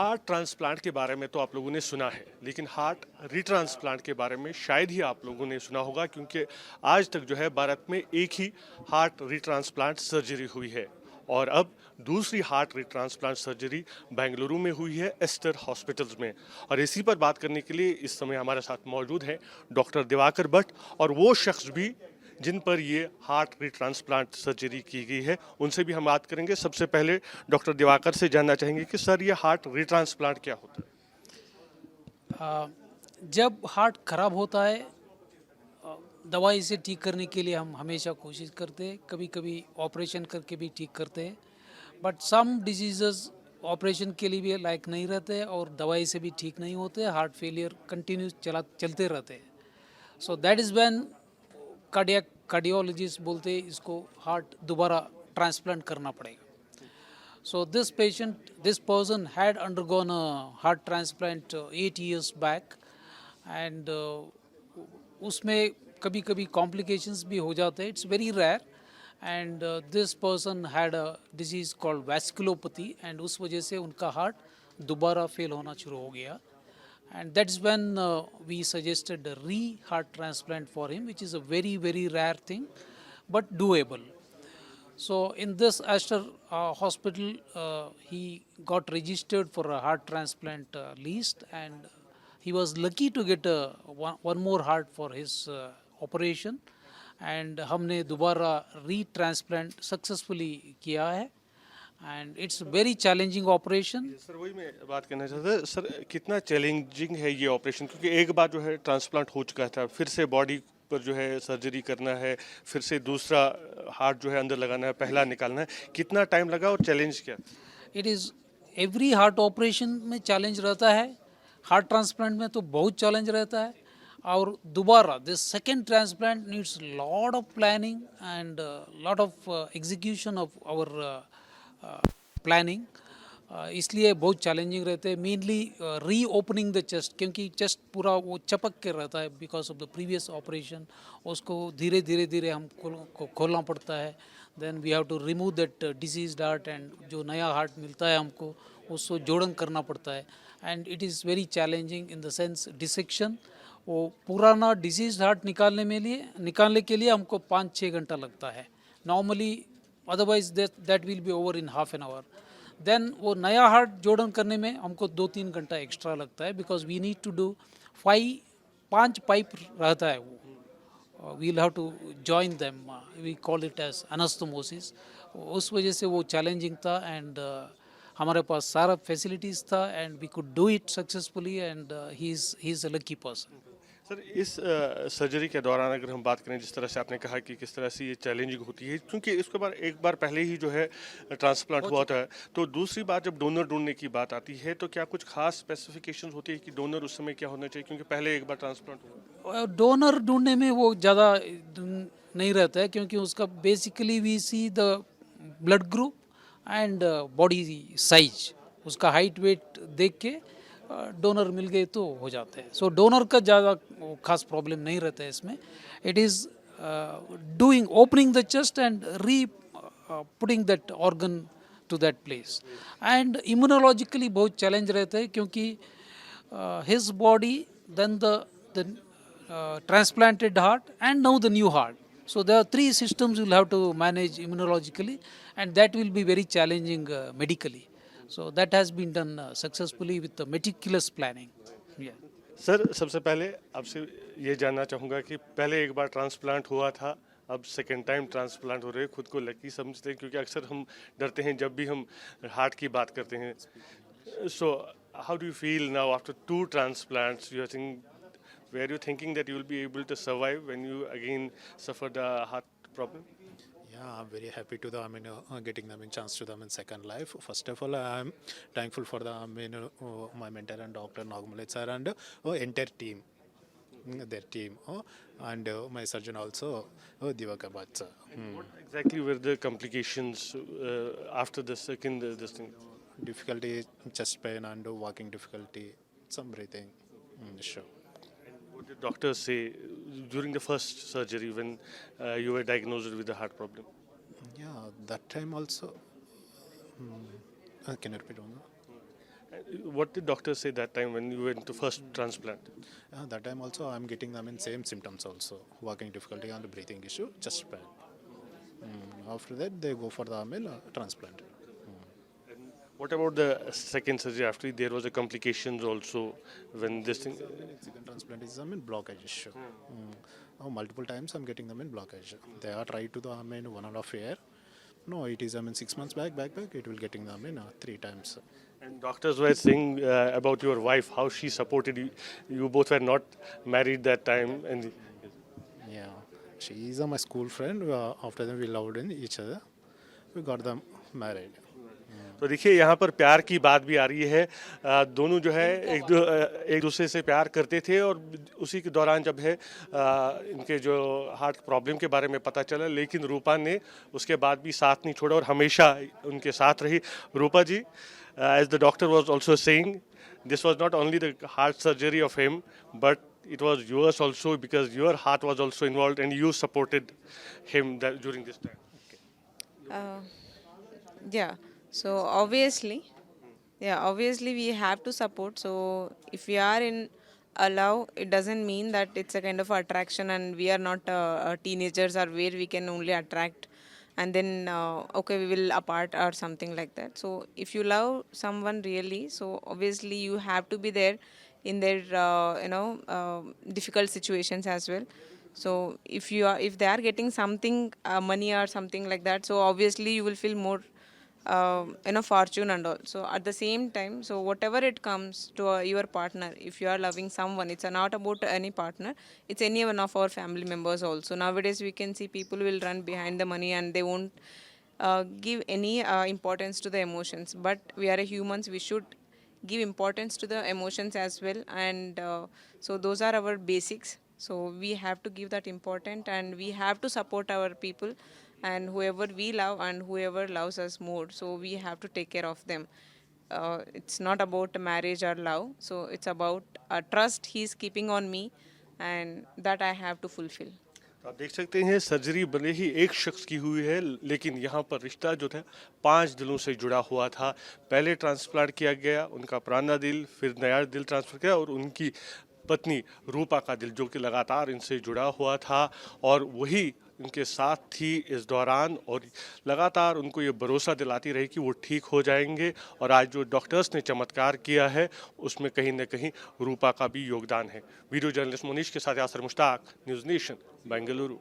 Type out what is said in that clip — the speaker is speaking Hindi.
हार्ट ट्रांसप्लांट के बारे में तो आप लोगों ने सुना है, लेकिन हार्ट रीट्रांसप्लांट के बारे में शायद ही आप लोगों ने सुना होगा, क्योंकि आज तक जो है भारत में एक ही हार्ट रीट्रांसप्लांट सर्जरी हुई है और अब दूसरी हार्ट रीट्रांसप्लांट सर्जरी बेंगलुरु में हुई है, एस्टर हॉस्पिटल्स में। और इसी पर बात करने के लिए इस समय हमारे साथ मौजूद हैं डॉक्टर दिवाकर भट्ट और वो शख्स भी जिन पर ये हार्ट रीट्रांसप्लांट सर्जरी की गई है, उनसे भी हम बात करेंगे। सबसे पहले डॉक्टर दिवाकर से जानना चाहेंगे कि सर ये हार्ट रीट्रांसप्लांट क्या होता आ, जब हार्ट खराब होता है दवाई से ठीक करने के लिए हम हमेशा कोशिश करते हैं, कभी कभी ऑपरेशन करके भी ठीक करते हैं। बट सम डिजीज़ेस ऑपरेशन के लिए भी लायक नहीं रहते और दवाई से भी ठीक नहीं होते, हार्ट फेलियर कंटिन्यू चलते रहते हैं। So that is when cardiologist बोलते हैं इसको हार्ट दोबारा ट्रांसप्लांट करना पड़ेगा। So this person had undergone a heart transplant 8 years back, and उसमें कभी कभी complications भी हो जाते हैं. It's very rare, and this person had a disease called vasculopathy, and उस वजह से उनका heart दोबारा फेल होना शुरू हो गया. And that's when we suggested a heart transplant for him, which is a very rare thing, but doable. So in this Aster hospital, he got registered for a heart transplant list, and he was lucky to get one more heart for his operation. And हमने दोबारा री-ट्रांसप्लांट सक्सेसफुली किया है, and it's very challenging operation. Sir वही मैं बात करना चाहता था सर, कितना चैलेंजिंग है ये ऑपरेशन, क्योंकि एक बार जो है ट्रांसप्लांट हो चुका था, फिर से बॉडी पर जो है सर्जरी करना है, फिर से दूसरा हार्ट जो है अंदर लगाना है, पहला निकालना है, कितना टाइम लगा और चैलेंज क्या? It is every heart operation में चैलेंज रहता है, हार्ट ट्रांसप्लांट में तो बहुत चैलेंज रहता है. और दोबारा this second transplant needs lot of planning and lot of execution of our planning. इसलिए बहुत चैलेंजिंग रहते हैं. Mainly reopening the chest, क्योंकि चेस्ट पूरा वो चपक के रहता है because of the previous operation. उसको धीरे धीरे हम खोलना पड़ता है. Then we have to remove that diseased heart, and जो नया हार्ट मिलता है हमको उसको जोड़न करना पड़ता है. And it is very challenging in the sense dissection. वो पुराना डिजीज हार्ट निकालने के लिए हमको 5-6 घंटा लगता है normally. Otherwise that will be over in half an hour. Then वो नया हार्ट जोड़न करने में हमको 2-3 घंटा एक्स्ट्रा लगता है, because we need to do 5 pipe रहता है वो. we'll have to join them. We call it as anastomosis. उस वजह से वो चैलेंजिंग था, एंड हमारे पास सारा फैसिलिटीज़ था, and we could do it successfully, and he is a lucky person. Sir इस सर्जरी के दौरान अगर हम बात करें, जिस तरह से आपने कहा कि किस तरह से ये चैलेंजिंग होती है, क्योंकि इसके बाद एक बार पहले ही जो है ट्रांसप्लांट हुआ था, तो दूसरी बार जब डोनर ढूंढने की बात आती है तो क्या कुछ खास स्पेसिफिकेशंस होती है कि डोनर उस समय क्या होना चाहिए, क्योंकि पहले एक बार ट्रांसप्लांट हुआ? डोनर ढूंढने में वो ज़्यादा नहीं रहता है, क्योंकि उसका basically we see the blood group and body size, उसका हाइट वेट देख के डोनर मिल गए तो हो जाते हैं. सो डोनर का ज़्यादा खास प्रॉब्लम नहीं रहता है इसमें. It is doing opening the chest and re putting that organ to that place. And immunologically बहुत चैलेंज रहता है, क्योंकि his body then the transplanted heart and now the new heart. So there are 3 systems you'll have to manage immunologically, and that will be very challenging medically. So that has been done successfully with the meticulous planning. Yeah. Sir सबसे पहले आपसे ये जानना चाहूँगा कि पहले एक बार ट्रांसप्लांट हुआ था, अब सेकेंड टाइम ट्रांसप्लांट हो रहे हैं, खुद को लकी समझते हैं, क्योंकि अक्सर हम डरते हैं जब भी हम हार्ट की बात करते हैं. So how do you feel now after 2 transplants? You think were you thinking that you will be able to survive when you again suffered a heart problem? Yeah, I'm very happy to the getting them in chance to them in second life. First of all, I'm thankful for the my mentor and Dr. Nagmalit sir and entire team, their team, and my surgeon also, Divakar Bhatt sir. What exactly were the complications after the second this thing? Difficulty, chest pain and walking difficulty, some breathing. Sure. What did doctors say during the first surgery when you were diagnosed with a heart problem? Yeah, that time also. Can you repeat on that? What did doctors say that time when you went to first transplant? That time also I'm getting them in same symptoms also, walking difficulty and breathing issue, chest pain. After that they go for the transplant. What about the second surgery after? There was a complications also when this thing. Second transplant is blockage issue. Multiple times I'm getting them in blockage. They are tried to the 1.5 year. No, it is 6 months back. It will getting them in 3 times. And doctors were saying about your wife, how she supported you. You both were not married that time, and Yeah, she is my school friend. After that we loved in each other. We got them married. तो देखिए यहाँ पर प्यार की बात भी आ रही है। दोनों जो है एक दूसरे से प्यार करते थे और उसी के दौरान जब है इनके जो हार्ट प्रॉब्लम के बारे में पता चला, लेकिन रूपा ने उसके बाद भी साथ नहीं छोड़ा और हमेशा उनके साथ रही। Rupa ji, as the doctor was also saying, this was not only the heart surgery of him but it was yours also, because your heart was also involved and you supported him during this time. Uh, yeah. So obviously we have to support. So if we are in a love, it doesn't mean that it's a kind of attraction, and we are not teenagers or where we can only attract and then okay we will apart or something like that. So if you love someone really, so obviously you have to be there in their difficult situations as well. So if they are getting something money or something like that, so obviously you will feel more fortune and all. So at the same time, so whatever it comes to your partner, if you are loving someone, it's not about any partner, it's any one of our family members also. Nowadays we can see people will run behind the money and they won't give any importance to the emotions, but we are humans, we should give importance to the emotions as well. And so those are our basics, so we have to give that important, and we have to support our people and whoever we love and whoever loves us more, so we have to take care of them. It's not about marriage or love, so it's about trust he's keeping on me and that I have to fulfill. तो आप देख सकते हैं सर्जरी भले ही एक शख्स की हुई है, लेकिन यहाँ पर रिश्ता जो था 5 दिलों से जुड़ा हुआ था। पहले ट्रांसप्लांट किया गया उनका पुराना दिल, फिर नया दिल ट्रांसफर किया और उनकी पत्नी रूपा का दिल जो कि लगातार इनसे जुड़ा हुआ था और वही उनके साथ थी इस दौरान और लगातार उनको ये भरोसा दिलाती रही कि वो ठीक हो जाएंगे। और आज जो डॉक्टर्स ने चमत्कार किया है उसमें कहीं न कहीं रूपा का भी योगदान है। वीडियो जर्नलिस्ट मोनीश के साथ यासर मुश्ताक, न्यूज़ नेशन, बेंगलुरु।